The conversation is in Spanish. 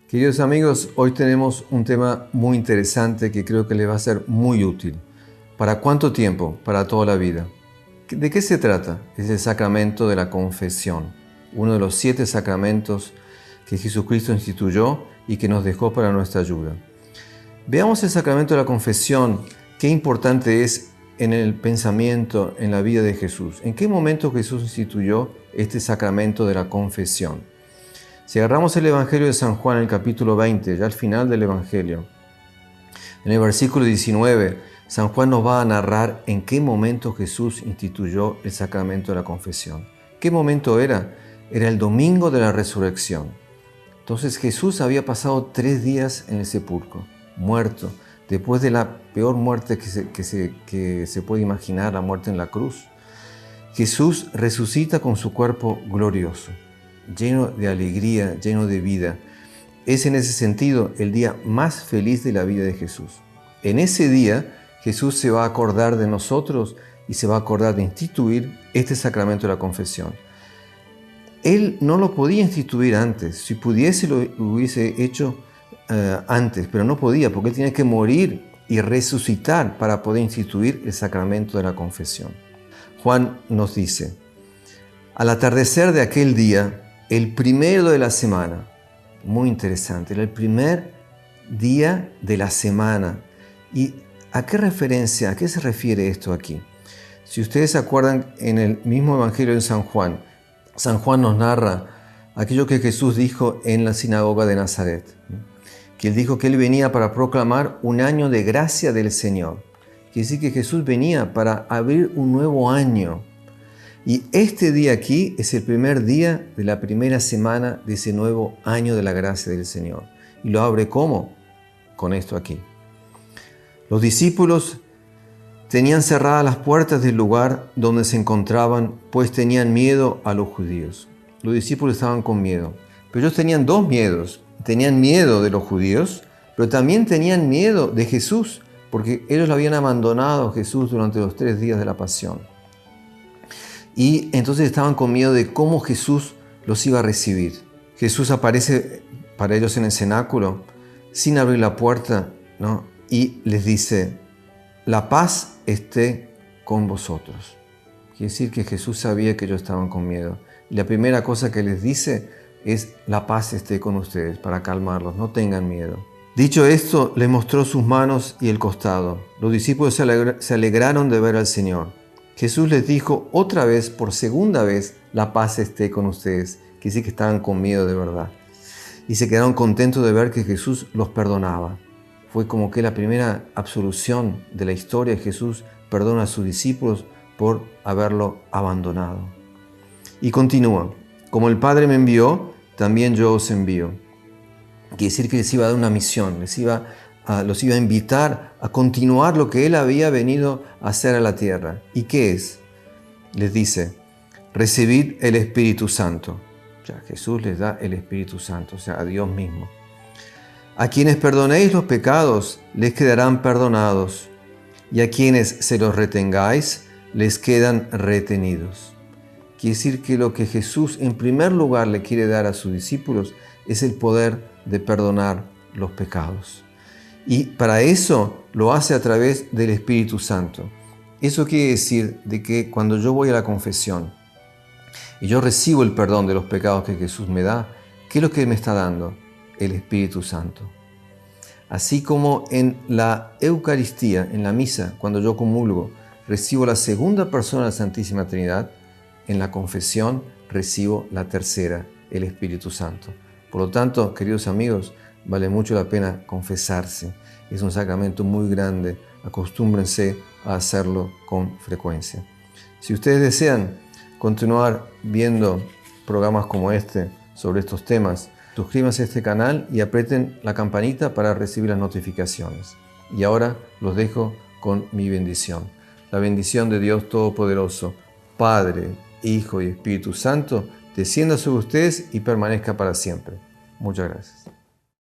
Queridos amigos, hoy tenemos un tema muy interesante que creo que les va a ser muy útil. ¿Para cuánto tiempo? Para toda la vida. ¿De qué se trata? Es el sacramento de la confesión, uno de los 7 sacramentos que Jesucristo instituyó y que nos dejó para nuestra ayuda. Veamos el sacramento de la confesión, qué importante es en el pensamiento, en la vida de Jesús. ¿En qué momento Jesús instituyó este sacramento de la confesión? Si agarramos el Evangelio de San Juan, el capítulo 20, ya al final del Evangelio, en el versículo 19, San Juan nos va a narrar en qué momento Jesús instituyó el sacramento de la confesión. ¿Qué momento era? Era el domingo de la resurrección. Entonces Jesús había pasado 3 días en el sepulcro, muerto, después de la peor muerte que se puede imaginar, la muerte en la cruz. Jesús resucita con su cuerpo glorioso, lleno de alegría, lleno de vida. Es en ese sentido el día más feliz de la vida de Jesús. En ese día Jesús se va a acordar de nosotros y se va a acordar de instituir este sacramento de la confesión. Él no lo podía instituir antes. Si pudiese lo hubiese hecho antes, pero no podía porque él tenía que morir y resucitar para poder instituir el sacramento de la confesión. Juan nos dice: al atardecer de aquel día, el primero de la semana, muy interesante, era el primer día de la semana. ¿Y a qué referencia, a qué se refiere esto aquí? Si ustedes se acuerdan, en el mismo Evangelio de San Juan nos narra aquello que Jesús dijo en la sinagoga de Nazaret, que él dijo que él venía para proclamar un año de gracia del Señor. Quiere decir que Jesús venía para abrir un nuevo año. Y este día aquí es el primer día de la primera semana de ese nuevo año de la gracia del Señor. Y lo abre ¿cómo? Con esto aquí. Los discípulos tenían cerradas las puertas del lugar donde se encontraban, pues tenían miedo a los judíos. Los discípulos estaban con miedo. Pero ellos tenían 2 miedos. Tenían miedo de los judíos, pero también tenían miedo de Jesús, porque ellos lo habían abandonado a Jesús durante los 3 días de la pasión. Y entonces estaban con miedo de cómo Jesús los iba a recibir. Jesús aparece para ellos en el cenáculo sin abrir la puerta, ¿no? Y les dice: la paz esté con vosotros. Quiere decir que Jesús sabía que ellos estaban con miedo. Y la primera cosa que les dice es: la paz esté con ustedes, para calmarlos, no tengan miedo. Dicho esto, les mostró sus manos y el costado. Los discípulos se alegraron de ver al Señor. Jesús les dijo otra vez, por segunda vez: la paz esté con ustedes. Quiere decir que estaban con miedo de verdad. Y se quedaron contentos de ver que Jesús los perdonaba. Fue como que la primera absolución de la historia. Jesús perdona a sus discípulos por haberlo abandonado. Y continúa: como el Padre me envió, también yo os envío. Quiere decir que les iba a dar una misión, los iba a invitar a continuar lo que Él había venido a hacer a la tierra. ¿Y qué es? Les dice: recibid el Espíritu Santo. Ya, Jesús les da el Espíritu Santo, o sea, a Dios mismo. A quienes perdonéis los pecados, les quedarán perdonados, y a quienes se los retengáis, les quedan retenidos. Quiere decir que lo que Jesús en primer lugar le quiere dar a sus discípulos es el poder de perdonar los pecados. Y para eso lo hace a través del Espíritu Santo. Eso quiere decir de que cuando yo voy a la confesión y yo recibo el perdón de los pecados que Jesús me da, ¿qué es lo que me está dando? El Espíritu Santo. Así como en la Eucaristía, en la misa, cuando yo comulgo, recibo la segunda persona de la Santísima Trinidad, en la confesión recibo la tercera, el Espíritu Santo. Por lo tanto, queridos amigos, vale mucho la pena confesarse. Es un sacramento muy grande. Acostúmbrense a hacerlo con frecuencia. Si ustedes desean continuar viendo programas como este sobre estos temas, suscríbanse a este canal y aprieten la campanita para recibir las notificaciones. Y ahora los dejo con mi bendición. La bendición de Dios Todopoderoso, Padre, Hijo y Espíritu Santo, descienda sobre ustedes y permanezca para siempre. Muchas gracias.